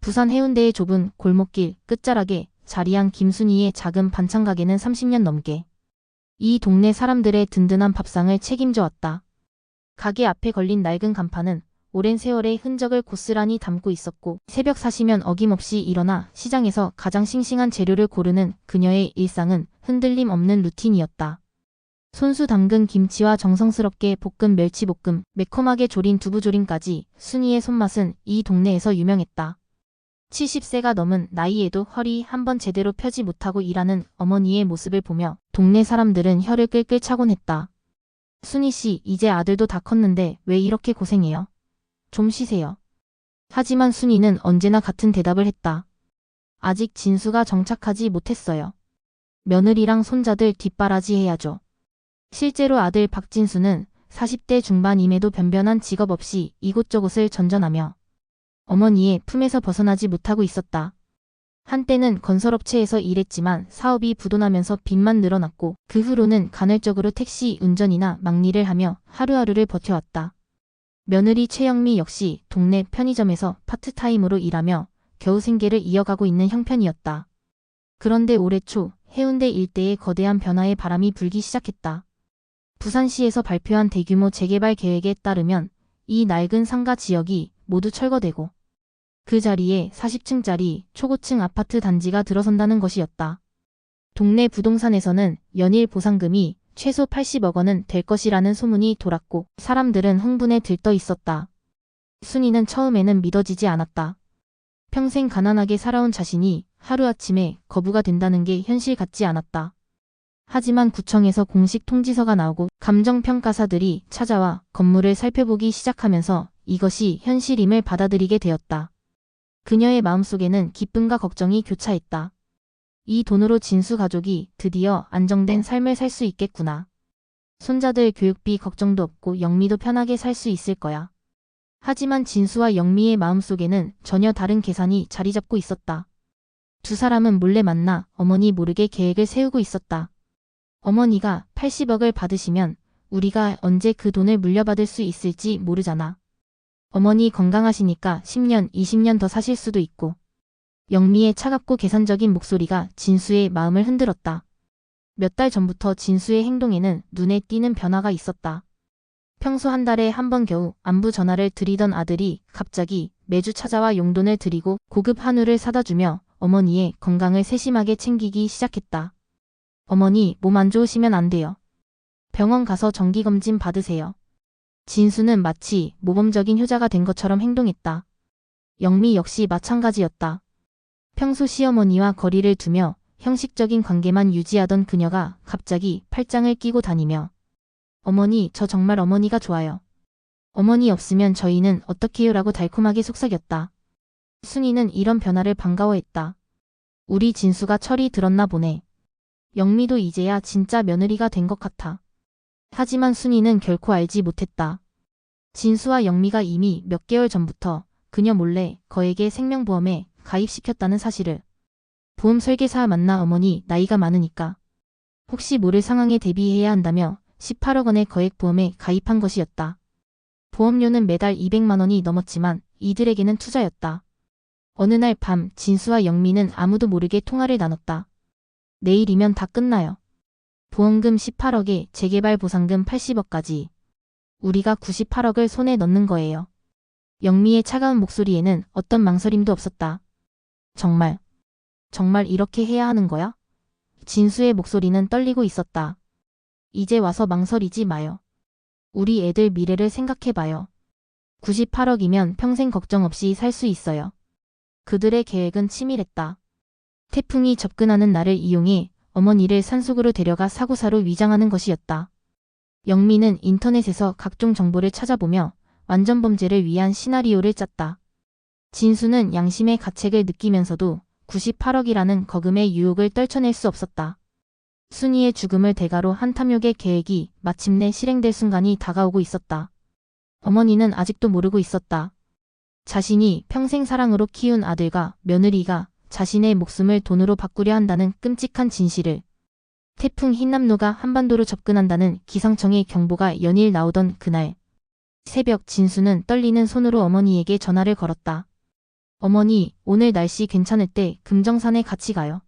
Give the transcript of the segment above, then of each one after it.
부산 해운대의 좁은 골목길 끝자락에 자리한 김순희의 작은 반찬 가게는 30년 넘게 이 동네 사람들의 든든한 밥상을 책임져 왔다. 가게 앞에 걸린 낡은 간판은 오랜 세월의 흔적을 고스란히 담고 있었고, 새벽 4시면 어김없이 일어나 시장에서 가장 싱싱한 재료를 고르는 그녀의 일상은 흔들림 없는 루틴이었다. 손수 담근 김치와 정성스럽게 볶은 멸치볶음, 매콤하게 조린 두부조림까지 순이의 손맛은 이 동네에서 유명했다. 70세가 넘은 나이에도 허리 한번 제대로 펴지 못하고 일하는 어머니의 모습을 보며 동네 사람들은 혀를 끌끌 차곤 했다. 순이 씨, 이제 아들도 다 컸는데 왜 이렇게 고생해요? 좀 쉬세요. 하지만 순이는 언제나 같은 대답을 했다. 아직 진수가 정착하지 못했어요. 며느리랑 손자들 뒷바라지 해야죠. 실제로 아들 박진수는 40대 중반임에도 변변한 직업 없이 이곳저곳을 전전하며 어머니의 품에서 벗어나지 못하고 있었다. 한때는 건설업체에서 일했지만 사업이 부도나면서 빚만 늘어났고, 그 후로는 간헐적으로 택시 운전이나 막일을 하며 하루하루를 버텨왔다. 며느리 최영미 역시 동네 편의점에서 파트타임으로 일하며 겨우 생계를 이어가고 있는 형편이었다. 그런데 올해 초 해운대 일대에 거대한 변화의 바람이 불기 시작했다. 부산시에서 발표한 대규모 재개발 계획에 따르면 이 낡은 상가 지역이 모두 철거되고 그 자리에 40층짜리 초고층 아파트 단지가 들어선다는 것이었다. 동네 부동산에서는 연일 보상금이 최소 80억 원은 될 것이라는 소문이 돌았고, 사람들은 흥분에 들떠 있었다. 순이는 처음에는 믿어지지 않았다. 평생 가난하게 살아온 자신이 하루아침에 거부가 된다는 게 현실 같지 않았다. 하지만 구청에서 공식 통지서가 나오고 감정평가사들이 찾아와 건물을 살펴보기 시작하면서 이것이 현실임을 받아들이게 되었다. 그녀의 마음속에는 기쁨과 걱정이 교차했다. 이 돈으로 진수 가족이 드디어 안정된 삶을 살 수 있겠구나. 손자들 교육비 걱정도 없고 영미도 편하게 살 수 있을 거야. 하지만 진수와 영미의 마음속에는 전혀 다른 계산이 자리 잡고 있었다. 두 사람은 몰래 만나 어머니 모르게 계획을 세우고 있었다. 어머니가 80억을 받으시면 우리가 언제 그 돈을 물려받을 수 있을지 모르잖아. 어머니 건강하시니까 10년, 20년 더 사실 수도 있고. 영미의 차갑고 계산적인 목소리가 진수의 마음을 흔들었다. 몇 달 전부터 진수의 행동에는 눈에 띄는 변화가 있었다. 평소 한 달에 한 번 겨우 안부 전화를 드리던 아들이 갑자기 매주 찾아와 용돈을 드리고 고급 한우를 사다 주며 어머니의 건강을 세심하게 챙기기 시작했다. 어머니, 몸 안 좋으시면 안 돼요. 병원 가서 정기검진 받으세요. 진수는 마치 모범적인 효자가 된 것처럼 행동했다. 영미 역시 마찬가지였다. 평소 시어머니와 거리를 두며 형식적인 관계만 유지하던 그녀가 갑자기 팔짱을 끼고 다니며 어머니, 저 정말 어머니가 좋아요. 어머니 없으면 저희는 어떡해요? 라고 달콤하게 속삭였다. 순이는 이런 변화를 반가워했다. 우리 진수가 철이 들었나 보네. 영미도 이제야 진짜 며느리가 된 것 같아. 하지만 순이는 결코 알지 못했다. 진수와 영미가 이미 몇 개월 전부터 그녀 몰래 거액의 생명보험에 가입시켰다는 사실을. 보험 설계사 만나 어머니 나이가 많으니까 혹시 모를 상황에 대비해야 한다며 18억 원의 거액보험에 가입한 것이었다. 보험료는 매달 200만 원이 넘었지만 이들에게는 투자였다. 어느 날 밤 진수와 영미는 아무도 모르게 통화를 나눴다. 내일이면 다 끝나요. 보험금 18억에 재개발 보상금 80억까지. 우리가 98억을 손에 넣는 거예요. 영미의 차가운 목소리에는 어떤 망설임도 없었다. 정말 이렇게 해야 하는 거야? 진수의 목소리는 떨리고 있었다. 이제 와서 망설이지 마요. 우리 애들 미래를 생각해봐요. 98억이면 평생 걱정 없이 살 수 있어요. 그들의 계획은 치밀했다. 태풍이 접근하는 날을 이용해 어머니를 산속으로 데려가 사고사로 위장하는 것이었다. 영미는 인터넷에서 각종 정보를 찾아보며 완전범죄를 위한 시나리오를 짰다. 진수는 양심의 가책을 느끼면서도 98억이라는 거금의 유혹을 떨쳐낼 수 없었다. 순이의 죽음을 대가로 한 탐욕의 계획이 마침내 실행될 순간이 다가오고 있었다. 어머니는 아직도 모르고 있었다. 자신이 평생 사랑으로 키운 아들과 며느리가 자신의 목숨을 돈으로 바꾸려 한다는 끔찍한 진실을. 태풍 흰남노가 한반도로 접근한다는 기상청의 경보가 연일 나오던 그날. 새벽 진수는 떨리는 손으로 어머니에게 전화를 걸었다. 어머니, 오늘 날씨 괜찮을 때 금정산에 같이 가요.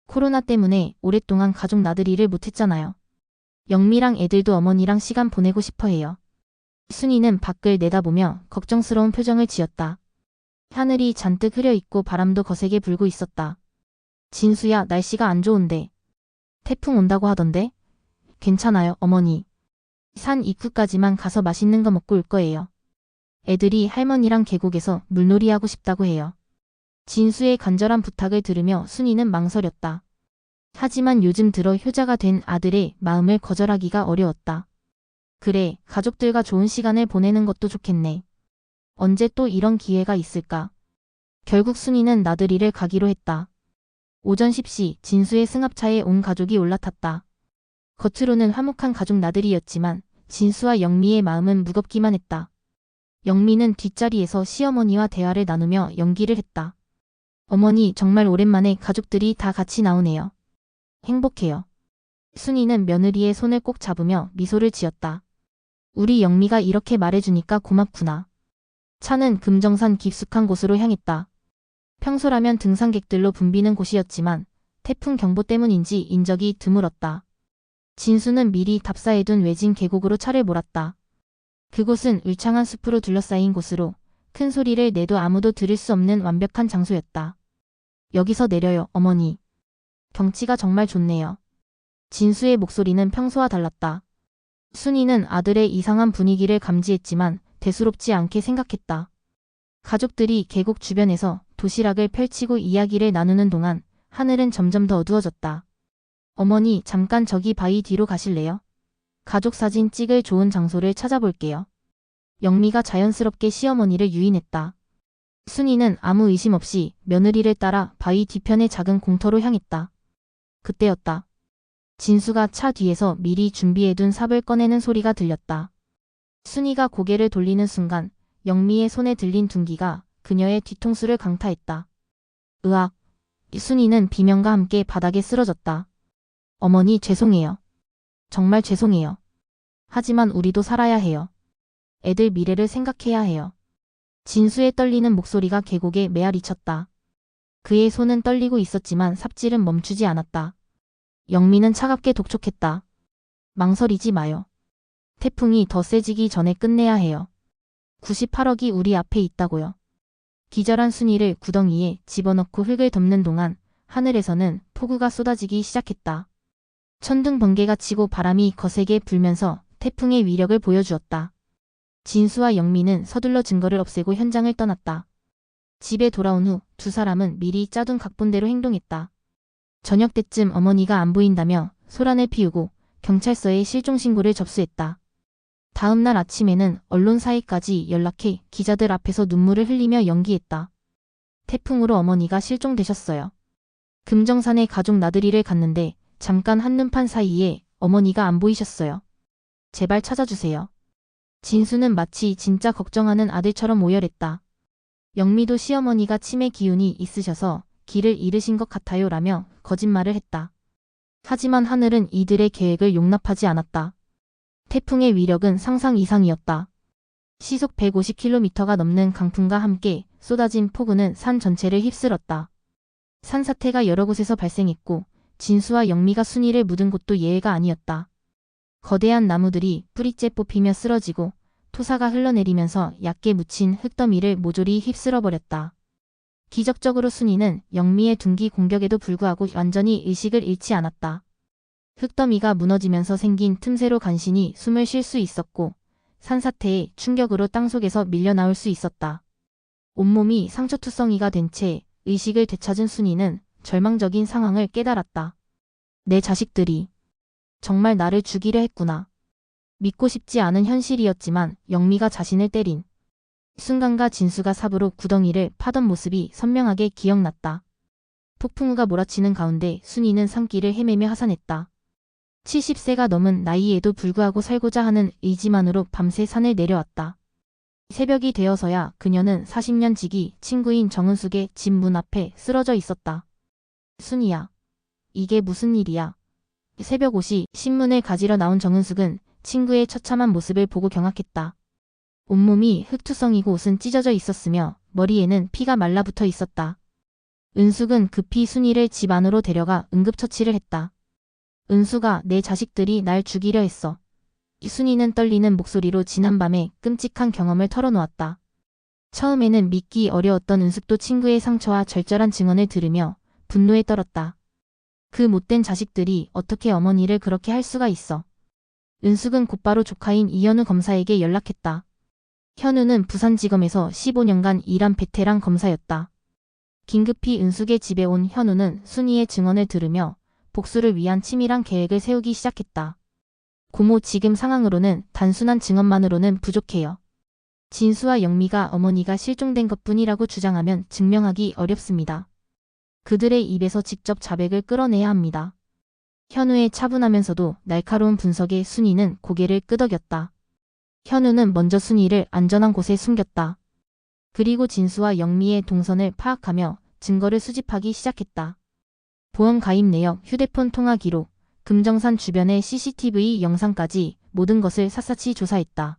코로나 때문에 오랫동안 가족 나들이를 못했잖아요. 영미랑 애들도 어머니랑 시간 보내고 싶어 해요. 순이는 밖을 내다보며 걱정스러운 표정을 지었다. 하늘이 잔뜩 흐려있고 바람도 거세게 불고 있었다. 진수야, 날씨가 안 좋은데. 태풍 온다고 하던데? 괜찮아요, 어머니. 산 입구까지만 가서 맛있는 거 먹고 올 거예요. 애들이 할머니랑 계곡에서 물놀이하고 싶다고 해요. 진수의 간절한 부탁을 들으며 순이는 망설였다. 하지만 요즘 들어 효자가 된 아들의 마음을 거절하기가 어려웠다. 그래, 가족들과 좋은 시간을 보내는 것도 좋겠네. 언제 또 이런 기회가 있을까? 결국 순이는 나들이를 가기로 했다. 오전 10시 진수의 승합차에 온 가족이 올라탔다. 겉으로는 화목한 가족 나들이였지만 진수와 영미의 마음은 무겁기만 했다. 영미는 뒷자리에서 시어머니와 대화를 나누며 연기를 했다. 어머니, 정말 오랜만에 가족들이 다 같이 나오네요. 행복해요. 순이는 며느리의 손을 꼭 잡으며 미소를 지었다. 우리 영미가 이렇게 말해주니까 고맙구나. 차는 금정산 깊숙한 곳으로 향했다. 평소라면 등산객들로 붐비는 곳이었지만 태풍 경보 때문인지 인적이 드물었다. 진수는 미리 답사해둔 외진 계곡으로 차를 몰았다. 그곳은 울창한 숲으로 둘러싸인 곳으로 큰 소리를 내도 아무도 들을 수 없는 완벽한 장소였다. 여기서 내려요, 어머니. 경치가 정말 좋네요. 진수의 목소리는 평소와 달랐다. 순이는 아들의 이상한 분위기를 감지했지만 대수롭지 않게 생각했다. 가족들이 계곡 주변에서 도시락을 펼치고 이야기를 나누는 동안 하늘은 점점 더 어두워졌다. 어머니, 잠깐 저기 바위 뒤로 가실래요? 가족 사진 찍을 좋은 장소를 찾아볼게요. 영미가 자연스럽게 시어머니를 유인했다. 순이는 아무 의심 없이 며느리를 따라 바위 뒤편의 작은 공터로 향했다. 그때였다. 진수가 차 뒤에서 미리 준비해둔 삽을 꺼내는 소리가 들렸다. 순이가 고개를 돌리는 순간 영미의 손에 들린 둔기가 그녀의 뒤통수를 강타했다. 으악! 순이는 비명과 함께 바닥에 쓰러졌다. 어머니, 죄송해요. 정말 죄송해요. 하지만 우리도 살아야 해요. 애들 미래를 생각해야 해요. 진수의 떨리는 목소리가 계곡에 메아리쳤다. 그의 손은 떨리고 있었지만 삽질은 멈추지 않았다. 영미는 차갑게 독촉했다. 망설이지 마요. 태풍이 더 세지기 전에 끝내야 해요. 98억이 우리 앞에 있다고요. 기절한 순이를 구덩이에 집어넣고 흙을 덮는 동안 하늘에서는 폭우가 쏟아지기 시작했다. 천둥 번개가 치고 바람이 거세게 불면서 태풍의 위력을 보여주었다. 진수와 영미는 서둘러 증거를 없애고 현장을 떠났다. 집에 돌아온 후 두 사람은 미리 짜둔 각본대로 행동했다. 저녁 때쯤 어머니가 안 보인다며 소란을 피우고 경찰서에 실종 신고를 접수했다. 다음 날 아침에는 언론사에까지 연락해 기자들 앞에서 눈물을 흘리며 연기했다. 태풍으로 어머니가 실종되셨어요. 금정산에 가족 나들이를 갔는데 잠깐 한눈판 사이에 어머니가 안 보이셨어요. 제발 찾아주세요. 진수는 마치 진짜 걱정하는 아들처럼 오열했다. 영미도 시어머니가 치매 기운이 있으셔서 길을 잃으신 것 같아요 라며 거짓말을 했다. 하지만 하늘은 이들의 계획을 용납하지 않았다. 태풍의 위력은 상상 이상이었다. 시속 150km가 넘는 강풍과 함께 쏟아진 폭우는 산 전체를 휩쓸었다. 산사태가 여러 곳에서 발생했고 진수와 영미가 순이를 묻은 곳도 예외가 아니었다. 거대한 나무들이 뿌리째 뽑히며 쓰러지고 토사가 흘러내리면서 얕게 묻힌 흙더미를 모조리 휩쓸어버렸다. 기적적으로 순이는 영미의 둔기 공격에도 불구하고 완전히 의식을 잃지 않았다. 흙더미가 무너지면서 생긴 틈새로 간신히 숨을 쉴 수 있었고 산사태의 충격으로 땅속에서 밀려나올 수 있었다. 온몸이 상처투성이가 된 채 의식을 되찾은 순이는 절망적인 상황을 깨달았다. 내 자식들이 정말 나를 죽이려 했구나. 믿고 싶지 않은 현실이었지만 영미가 자신을 때린 순간과 진수가 삽으로 구덩이를 파던 모습이 선명하게 기억났다. 폭풍우가 몰아치는 가운데 순이는 산길을 헤매며 하산했다. 70세가 넘은 나이에도 불구하고 살고자 하는 의지만으로 밤새 산을 내려왔다. 새벽이 되어서야 그녀는 40년 지기 친구인 정은숙의 집 문 앞에 쓰러져 있었다. 순이야. 이게 무슨 일이야? 새벽 5시 신문을 가지러 나온 정은숙은 친구의 처참한 모습을 보고 경악했다. 온몸이 흙투성이고 옷은 찢어져 있었으며 머리에는 피가 말라붙어 있었다. 은숙은 급히 순이를 집 안으로 데려가 응급처치를 했다. 은수가 내 자식들이 날 죽이려 했어. 순이는 떨리는 목소리로 지난밤의 끔찍한 경험을 털어놓았다. 처음에는 믿기 어려웠던 은숙도 친구의 상처와 절절한 증언을 들으며 분노에 떨었다. 그 못된 자식들이 어떻게 어머니를 그렇게 할 수가 있어. 은숙은 곧바로 조카인 이현우 검사에게 연락했다. 현우는 부산지검에서 15년간 일한 베테랑 검사였다. 긴급히 은숙의 집에 온 현우는 순이의 증언을 들으며 복수를 위한 치밀한 계획을 세우기 시작했다. 고모, 지금 상황으로는 단순한 증언만으로는 부족해요. 진수와 영미가 어머니가 실종된 것뿐이라고 주장하면 증명하기 어렵습니다. 그들의 입에서 직접 자백을 끌어내야 합니다. 현우의 차분하면서도 날카로운 분석에 순이는 고개를 끄덕였다. 현우는 먼저 순이를 안전한 곳에 숨겼다. 그리고 진수와 영미의 동선을 파악하며 증거를 수집하기 시작했다. 보험 가입 내역, 휴대폰 통화 기록, 금정산 주변의 CCTV 영상까지 모든 것을 샅샅이 조사했다.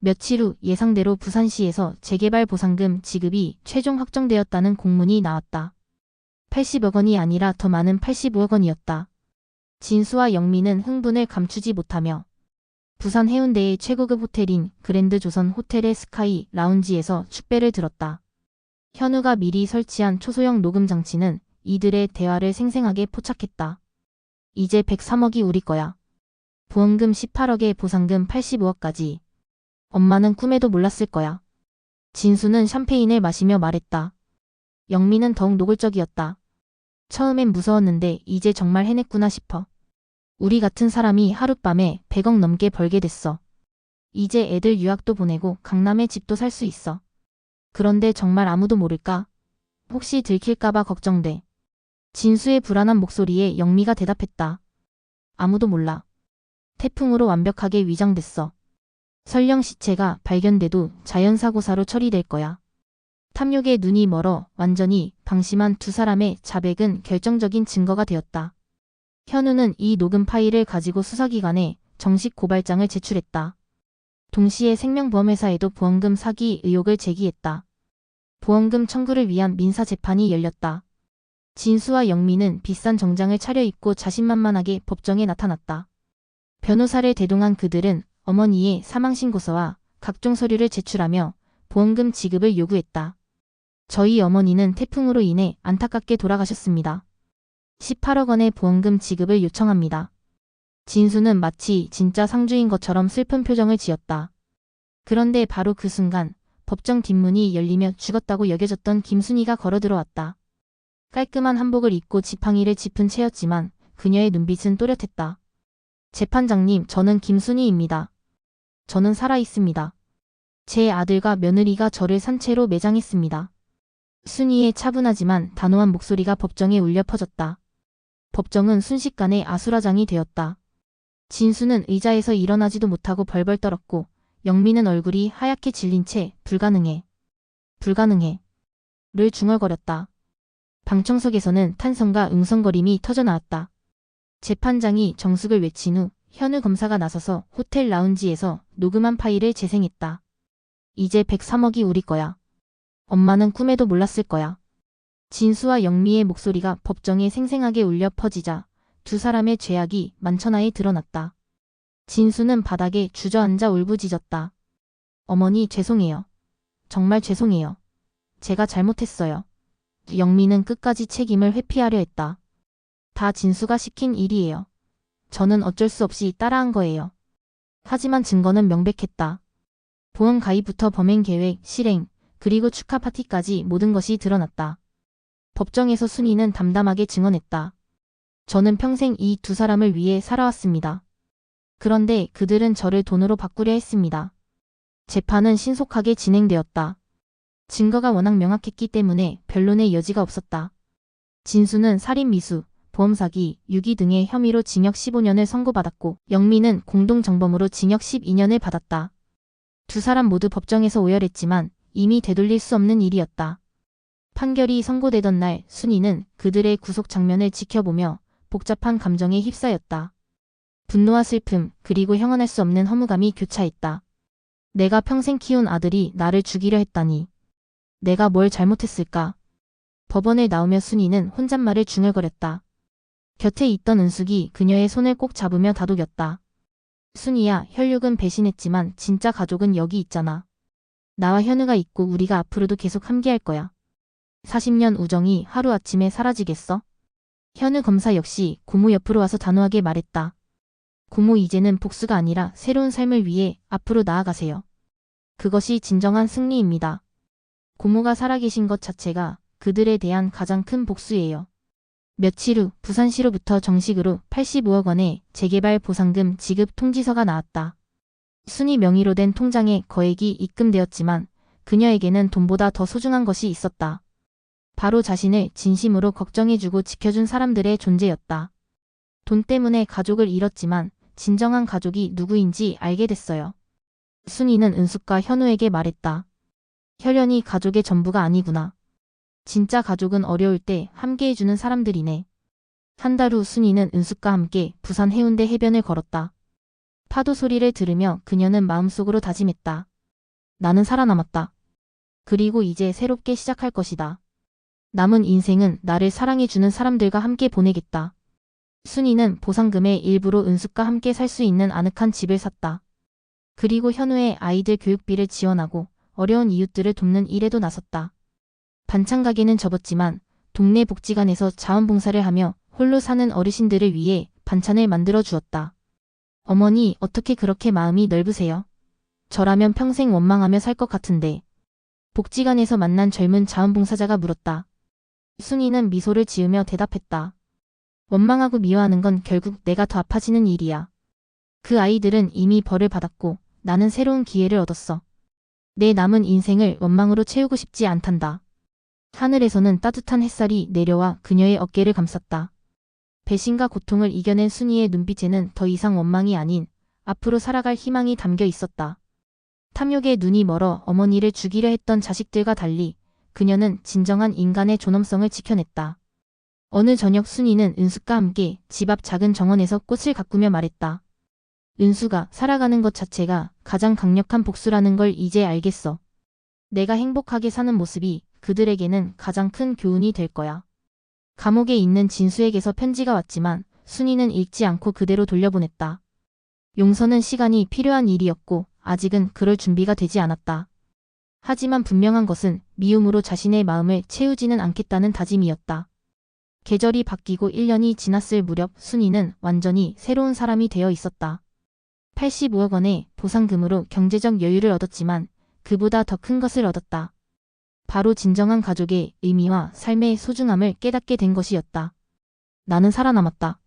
며칠 후 예상대로 부산시에서 재개발 보상금 지급이 최종 확정되었다는 공문이 나왔다. 80억 원이 아니라 더 많은 85억 원이었다. 진수와 영미는 흥분을 감추지 못하며 부산 해운대의 최고급 호텔인 그랜드 조선 호텔의 스카이 라운지에서 축배를 들었다. 현우가 미리 설치한 초소형 녹음 장치는 이들의 대화를 생생하게 포착했다. 이제 103억이 우리 거야. 보험금 18억에 보상금 85억까지. 엄마는 꿈에도 몰랐을 거야. 진수는 샴페인을 마시며 말했다. 영미는 더욱 노골적이었다. 처음엔 무서웠는데 이제 정말 해냈구나 싶어. 우리 같은 사람이 하룻밤에 100억 넘게 벌게 됐어. 이제 애들 유학도 보내고 강남에 집도 살 수 있어. 그런데 정말 아무도 모를까? 혹시 들킬까봐 걱정돼. 진수의 불안한 목소리에 영미가 대답했다. 아무도 몰라. 태풍으로 완벽하게 위장됐어. 설령 시체가 발견돼도 자연사고사로 처리될 거야. 탐욕에 눈이 멀어 완전히 방심한 두 사람의 자백은 결정적인 증거가 되었다. 현우는 이 녹음 파일을 가지고 수사기관에 정식 고발장을 제출했다. 동시에 생명보험회사에도 보험금 사기 의혹을 제기했다. 보험금 청구를 위한 민사재판이 열렸다. 진수와 영미는 비싼 정장을 차려입고 자신만만하게 법정에 나타났다. 변호사를 대동한 그들은 어머니의 사망신고서와 각종 서류를 제출하며 보험금 지급을 요구했다. 저희 어머니는 태풍으로 인해 안타깝게 돌아가셨습니다. 18억 원의 보험금 지급을 요청합니다. 진수는 마치 진짜 상주인 것처럼 슬픈 표정을 지었다. 그런데 바로 그 순간 법정 뒷문이 열리며 죽었다고 여겨졌던 김순이가 걸어들어왔다. 깔끔한 한복을 입고 지팡이를 짚은 채였지만 그녀의 눈빛은 또렷했다. 재판장님, 저는 김순이입니다. 저는 살아있습니다. 제 아들과 며느리가 저를 산채로 매장했습니다. 순이의 차분하지만 단호한 목소리가 법정에 울려 퍼졌다. 법정은 순식간에 아수라장이 되었다. 진수는 의자에서 일어나지도 못하고 벌벌 떨었고 영미는 얼굴이 하얗게 질린 채 불가능해. 불가능해. 를 중얼거렸다. 방청석에서는 탄성과 응성거림이 터져나왔다. 재판장이 정숙을 외친 후 현우 검사가 나서서 호텔 라운지에서 녹음한 파일을 재생했다. 이제 103억이 우리 거야. 엄마는 꿈에도 몰랐을 거야. 진수와 영미의 목소리가 법정에 생생하게 울려 퍼지자 두 사람의 죄악이 만천하에 드러났다. 진수는 바닥에 주저앉아 울부짖었다. 어머니, 죄송해요. 정말 죄송해요. 제가 잘못했어요. 영미는 끝까지 책임을 회피하려 했다. 다 진수가 시킨 일이에요. 저는 어쩔 수 없이 따라한 거예요. 하지만 증거는 명백했다. 보험 가입부터 범행 계획, 실행, 그리고 축하 파티까지 모든 것이 드러났다. 법정에서 순이는 담담하게 증언했다. 저는 평생 이 두 사람을 위해 살아왔습니다. 그런데 그들은 저를 돈으로 바꾸려 했습니다. 재판은 신속하게 진행되었다. 증거가 워낙 명확했기 때문에 변론의 여지가 없었다. 진수는 살인 미수, 보험 사기, 유기 등의 혐의로 징역 15년을 선고받았고 영미는 공동정범으로 징역 12년을 받았다. 두 사람 모두 법정에서 오열했지만 이미 되돌릴 수 없는 일이었다. 판결이 선고되던 날 순이는 그들의 구속 장면을 지켜보며 복잡한 감정에 휩싸였다. 분노와 슬픔, 그리고 형언할 수 없는 허무감이 교차했다. 내가 평생 키운 아들이 나를 죽이려 했다니. 내가 뭘 잘못했을까? 법원에 나오며 순이는 혼잣말을 중얼거렸다. 곁에 있던 은숙이 그녀의 손을 꼭 잡으며 다독였다. 순이야, 혈육은 배신했지만 진짜 가족은 여기 있잖아. 나와 현우가 있고 우리가 앞으로도 계속 함께할 거야. 40년 우정이 하루아침에 사라지겠어? 현우 검사 역시 고모 옆으로 와서 단호하게 말했다. 고모, 이제는 복수가 아니라 새로운 삶을 위해 앞으로 나아가세요. 그것이 진정한 승리입니다. 고모가 살아계신 것 자체가 그들에 대한 가장 큰 복수예요. 며칠 후 부산시로부터 정식으로 85억 원의 재개발 보상금 지급 통지서가 나왔다. 순이 명의로 된 통장에 거액이 입금되었지만 그녀에게는 돈보다 더 소중한 것이 있었다. 바로 자신을 진심으로 걱정해주고 지켜준 사람들의 존재였다. 돈 때문에 가족을 잃었지만 진정한 가족이 누구인지 알게 됐어요. 순이는 은숙과 현우에게 말했다. 혈연이 가족의 전부가 아니구나. 진짜 가족은 어려울 때 함께해주는 사람들이네. 한 달 후 순이는 은숙과 함께 부산 해운대 해변을 걸었다. 파도 소리를 들으며 그녀는 마음속으로 다짐했다. 나는 살아남았다. 그리고 이제 새롭게 시작할 것이다. 남은 인생은 나를 사랑해주는 사람들과 함께 보내겠다. 순이는 보상금의 일부로 은숙과 함께 살 수 있는 아늑한 집을 샀다. 그리고 현우의 아이들 교육비를 지원하고 어려운 이웃들을 돕는 일에도 나섰다. 반찬 가게는 접었지만 동네 복지관에서 자원봉사를 하며 홀로 사는 어르신들을 위해 반찬을 만들어 주었다. 어머니, 어떻게 그렇게 마음이 넓으세요? 저라면 평생 원망하며 살 것 같은데. 복지관에서 만난 젊은 자원봉사자가 물었다. 순이는 미소를 지으며 대답했다. 원망하고 미워하는 건 결국 내가 더 아파지는 일이야. 그 아이들은 이미 벌을 받았고 나는 새로운 기회를 얻었어. 내 남은 인생을 원망으로 채우고 싶지 않단다. 하늘에서는 따뜻한 햇살이 내려와 그녀의 어깨를 감쌌다. 배신과 고통을 이겨낸 순이의 눈빛에는 더 이상 원망이 아닌 앞으로 살아갈 희망이 담겨 있었다. 탐욕에 눈이 멀어 어머니를 죽이려 했던 자식들과 달리 그녀는 진정한 인간의 존엄성을 지켜냈다. 어느 저녁 순이는 은숙과 함께 집 앞 작은 정원에서 꽃을 가꾸며 말했다. 은숙아, 살아가는 것 자체가 가장 강력한 복수라는 걸 이제 알겠어. 내가 행복하게 사는 모습이 그들에게는 가장 큰 교훈이 될 거야. 감옥에 있는 진수에게서 편지가 왔지만 순이는 읽지 않고 그대로 돌려보냈다. 용서는 시간이 필요한 일이었고 아직은 그럴 준비가 되지 않았다. 하지만 분명한 것은 미움으로 자신의 마음을 채우지는 않겠다는 다짐이었다. 계절이 바뀌고 1년이 지났을 무렵 순이는 완전히 새로운 사람이 되어 있었다. 85억 원의 보상금으로 경제적 여유를 얻었지만 그보다 더 큰 것을 얻었다. 바로 진정한 가족의 의미와 삶의 소중함을 깨닫게 된 것이었다. 나는 살아남았다.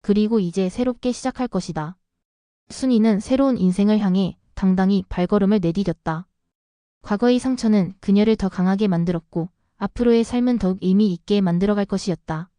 그리고 이제 새롭게 시작할 것이다. 순이는 새로운 인생을 향해 당당히 발걸음을 내디뎠다. 과거의 상처는 그녀를 더 강하게 만들었고 앞으로의 삶은 더욱 의미 있게 만들어갈 것이었다.